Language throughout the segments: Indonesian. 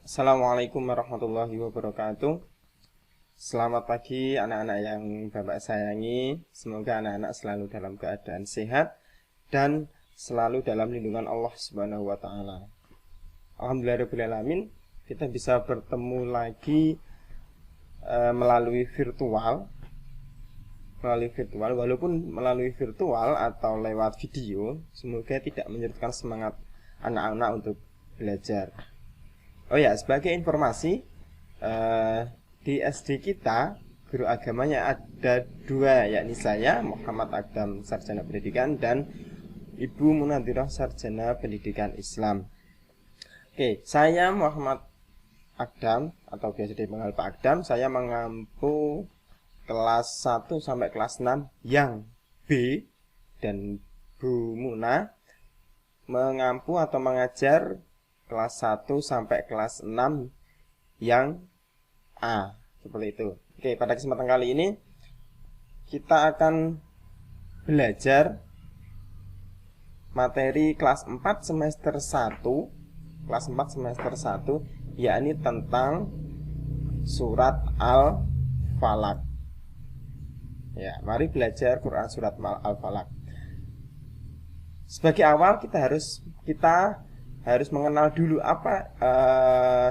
Assalamualaikum warahmatullahi wabarakatuh. Selamat pagi anak-anak yang Bapak sayangi. Semoga anak-anak selalu dalam keadaan sehat dan selalu dalam lindungan Allah Subhanahu wa taala. Alhamdulillahirabbil kita bisa bertemu lagi melalui virtual walaupun melalui virtual atau lewat video, semoga tidak menyurutkan semangat anak-anak untuk belajar. Oh ya, sebagai informasi, di SD kita guru agamanya ada dua, yakni saya Muhammad Akdam Sarjana Pendidikan dan Ibu Munadhirah Sarjana Pendidikan Islam. Oke, saya Muhammad Akdam atau biasa dipanggil Pak Akdam. Saya mengampu kelas 1 sampai kelas 6 yang B, dan Bu Muna mengampu atau mengajar kelas 1 sampai kelas 6 yang A, seperti itu. Oke, pada kesempatan kali ini kita akan belajar materi kelas 4 semester 1, yakni tentang surat Al-Falaq. Ya, mari belajar Quran surat Al-Falaq. Sebagai awal kita harus mengenal dulu apa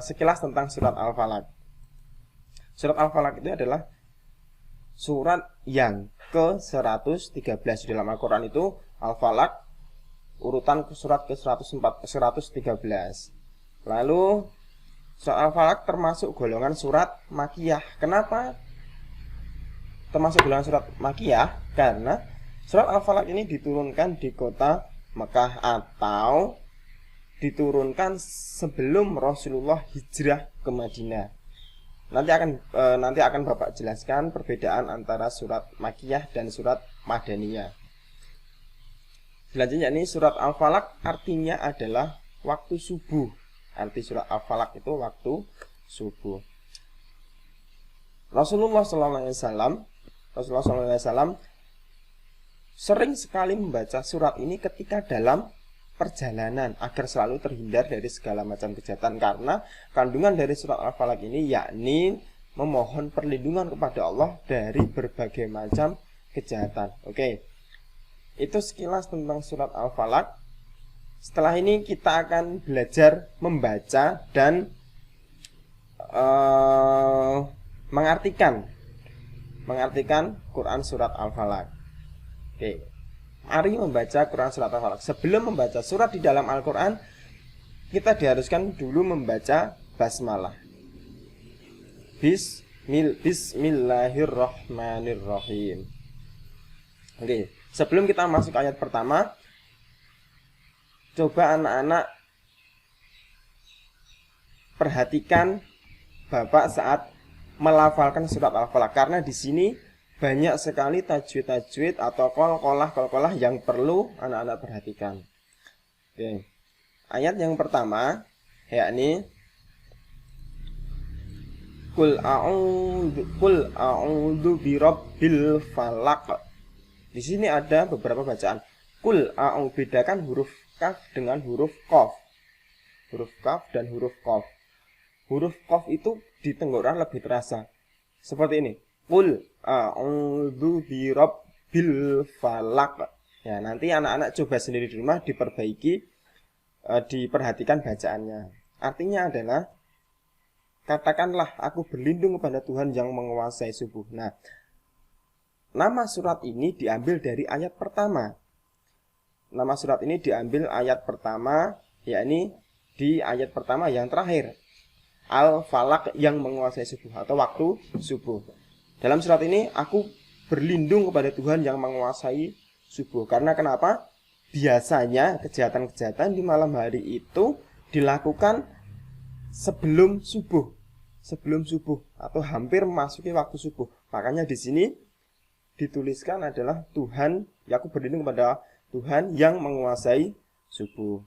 sekilas tentang surat Al-Falaq. Surat Al-Falaq itu adalah surat yang ke-113 di dalam Al-Quran. Itu Al-Falaq urutan surat ke-113. Lalu surat Al-Falaq termasuk golongan surat Makkiyah. Kenapa termasuk golongan surat Makkiyah? Karena surat Al-Falaq ini diturunkan di kota Mekah atau diturunkan sebelum Rasulullah hijrah ke Madinah. Nanti akan Bapak jelaskan perbedaan antara surat Makkiyah dan surat Madaniyah. Selanjutnya ini surat Al-Falaq artinya adalah waktu subuh. Arti surat Al-Falaq itu waktu subuh. Rasulullah SAW sering sekali membaca surat ini ketika dalam perjalanan agar selalu terhindar dari segala macam kejahatan, karena kandungan dari surat Al-Falaq ini yakni memohon perlindungan kepada Allah dari berbagai macam kejahatan. Oke, itu sekilas tentang surat Al-Falaq. Setelah ini kita akan belajar membaca dan mengartikan Quran surat Al-Falaq. Oke, mari membaca Quran surat Al-Falaq. Sebelum membaca surat di dalam Al-Quran, kita diharuskan dulu membaca basmalah. Bismillahirrahmanirrahim. Oke, sebelum kita masuk ayat pertama, coba anak-anak perhatikan Bapak saat melafalkan surat Al-Falaq, karena di sini banyak sekali tajwid atau qol-qolah yang perlu anak-anak perhatikan. Oke. Ayat yang pertama yakni Qul a'udzu birabbil falaq. Di sini ada beberapa bacaan. Qul a'udzu, bedakan huruf kaf dengan huruf qaf. Huruf kaf dan huruf qaf. Huruf qaf itu di tenggorokan lebih terasa. Seperti ini. Qul a'udzu birabbil falaq. Ya, nanti anak-anak coba sendiri di rumah, diperbaiki, diperhatikan bacaannya. Artinya adalah, katakanlah aku berlindung kepada Tuhan yang menguasai subuh. Nah, nama surat ini diambil dari ayat pertama. Nama surat ini diambil ayat pertama, yakni di ayat pertama yang terakhir. Al-Falaq, yang menguasai subuh atau waktu subuh. Dalam surat ini aku berlindung kepada Tuhan yang menguasai subuh. Karena kenapa? Biasanya kejahatan-kejahatan di malam hari itu dilakukan sebelum subuh atau hampir memasuki waktu subuh. Makanya di sini dituliskan adalah Tuhan, ya aku berlindung kepada Tuhan yang menguasai subuh.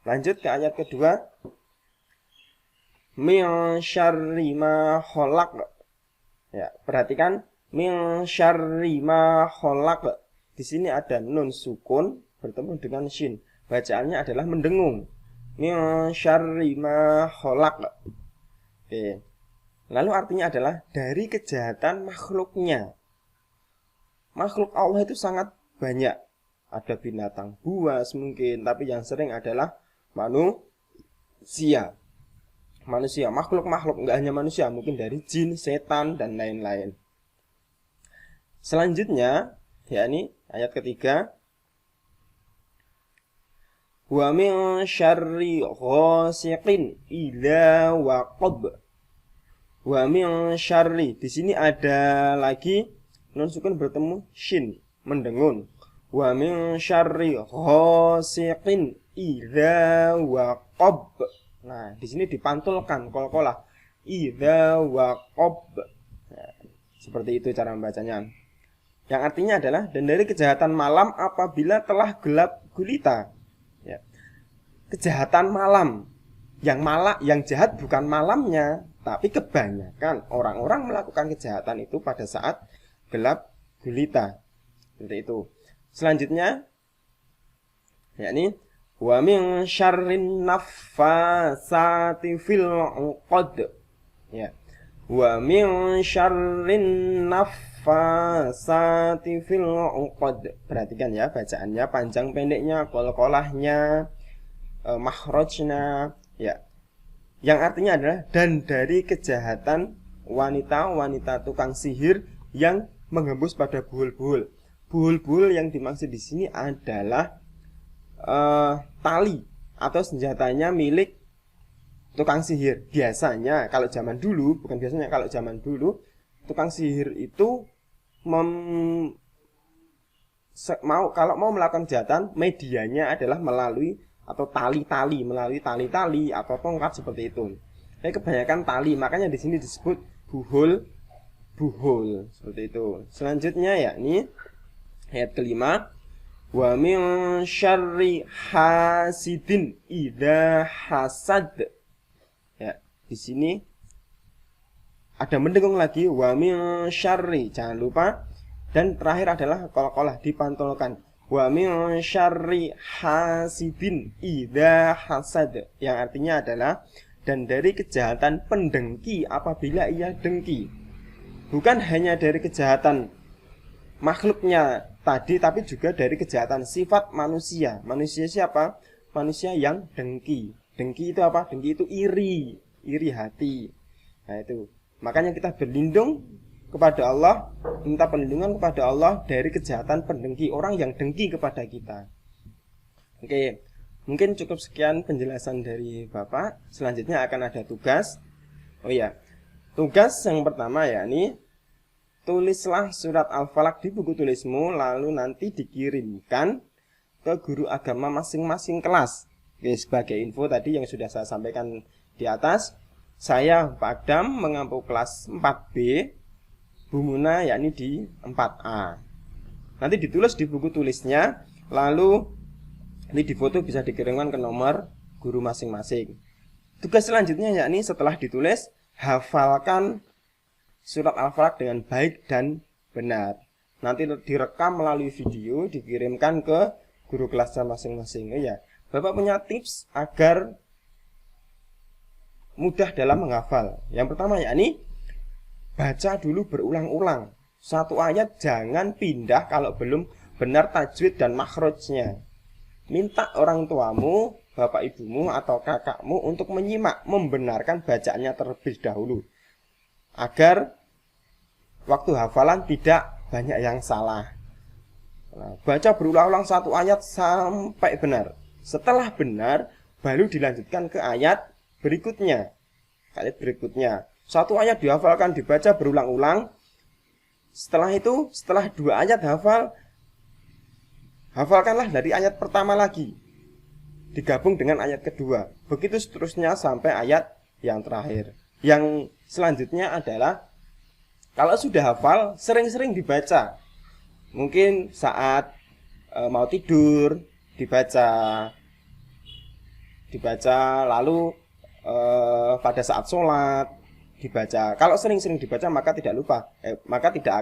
Lanjut ke ayat kedua. Min syarri ma khalaq. Ya, perhatikan min syarri ma khalaq. Di sini ada nun sukun bertemu dengan shin. Bacaannya adalah mendengung. Min syarri ma khalaq. Oke. Lalu artinya adalah dari kejahatan makhluknya. Makhluk Allah itu sangat banyak. Ada binatang buas mungkin, tapi yang sering adalah manusia. Manusia, makhluk-makhluk, enggak hanya manusia, mungkin dari jin, setan, dan lain-lain. Selanjutnya, yakni ayat ketiga, wa min syarri ghasiqin idza waqab. Wa min syarri, di sini ada lagi nun sukun bertemu shin, mendengun. Wa min syarri ghasiqin idza waqab. Nah, di sini dipantulkan qalqalah idza waqab. Nah, seperti itu cara membacanya. Yang artinya adalah dan dari kejahatan malam apabila telah gelap gulita. Ya. Kejahatan malam. Yang jahat bukan malamnya, tapi kebanyakan orang-orang melakukan kejahatan itu pada saat gelap gulita. Seperti itu. Selanjutnya yakni wa min syarrin naffasati fil 'uqad. Ya. Wa min syarrin naffasati fil 'uqad. Perhatikan ya bacaannya, panjang pendeknya, qalqalahnya, makhrajnya, ya. Yang artinya adalah dan dari kejahatan wanita-wanita tukang sihir yang menghembus pada buhul-buhul. Buhul-buhul yang dimaksud di sini adalah tali atau senjatanya milik tukang sihir. Biasanya kalau zaman dulu, bukan biasanya, kalau zaman dulu tukang sihir itu kalau mau melakukan kejahatan, medianya adalah melalui atau melalui tali-tali atau tongkat seperti itu. Tapi kebanyakan tali, makanya di sini disebut buhul seperti itu. Selanjutnya yakni ayat kelima, wa min syarri hasidin idza hasad. Ya, di sini ada mendengung lagi wa min syarri, jangan lupa, dan terakhir adalah qalqalah dipantulkan. Wa min syarri hasidin idza hasad, yang artinya adalah dan dari kejahatan pendengki apabila ia dengki. Bukan hanya dari kejahatan makhluknya tadi, tapi juga dari kejahatan sifat manusia. Manusia siapa? Manusia yang dengki. Dengki itu apa? Dengki itu iri hati. Nah itu. Makanya kita berlindung kepada Allah, minta perlindungan kepada Allah dari kejahatan pendengki, orang yang dengki kepada kita. Oke, mungkin cukup sekian penjelasan dari Bapak. Selanjutnya akan ada tugas. Oh iya, tugas yang pertama yakni tulislah surat Al-Falaq di buku tulismu, lalu nanti dikirimkan ke guru agama masing-masing kelas. Oke, sebagai info tadi yang sudah saya sampaikan di atas, saya Pak Adam mengampu kelas 4B, Bu Muna yakni di 4A. Nanti ditulis di buku tulisnya, lalu ini difoto bisa dikirimkan ke nomor guru masing-masing. Tugas selanjutnya yakni setelah ditulis, hafalkan surat Al-Falaq dengan baik dan benar. Nanti direkam melalui video, dikirimkan ke guru kelasnya masing-masing. Ya, Bapak punya tips agar mudah dalam menghafal. Yang pertama yakni baca dulu berulang-ulang. Satu ayat jangan pindah kalau belum benar tajwid dan makhrajnya. Minta orang tuamu, bapak ibumu atau kakakmu untuk menyimak, membenarkan bacaannya terlebih dahulu, agar waktu hafalan tidak banyak yang salah. Nah, baca berulang-ulang satu ayat sampai benar. Setelah benar, baru dilanjutkan ke ayat berikutnya. Satu ayat dihafalkan, dibaca berulang-ulang. Setelah itu, setelah 2 ayat hafalkanlah dari ayat pertama lagi, digabung dengan ayat kedua. Begitu seterusnya sampai ayat yang terakhir. Yang selanjutnya adalah kalau sudah hafal, sering-sering dibaca. Mungkin saat mau tidur dibaca, lalu pada saat sholat dibaca. Kalau sering-sering dibaca maka tidak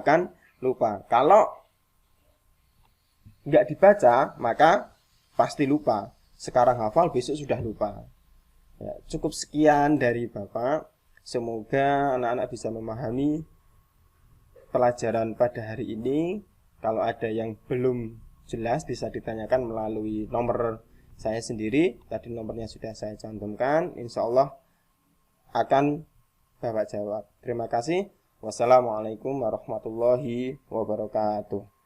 akan lupa. Kalau nggak dibaca maka pasti lupa. Sekarang hafal, besok sudah lupa. Ya, cukup sekian dari Bapak. Semoga anak-anak bisa memahami pelajaran pada hari ini. Kalau ada yang belum jelas bisa ditanyakan melalui nomor saya sendiri. Tadi nomornya sudah saya cantumkan. Insya Allah akan Bapak jawab. Terima kasih. Wassalamualaikum warahmatullahi wabarakatuh.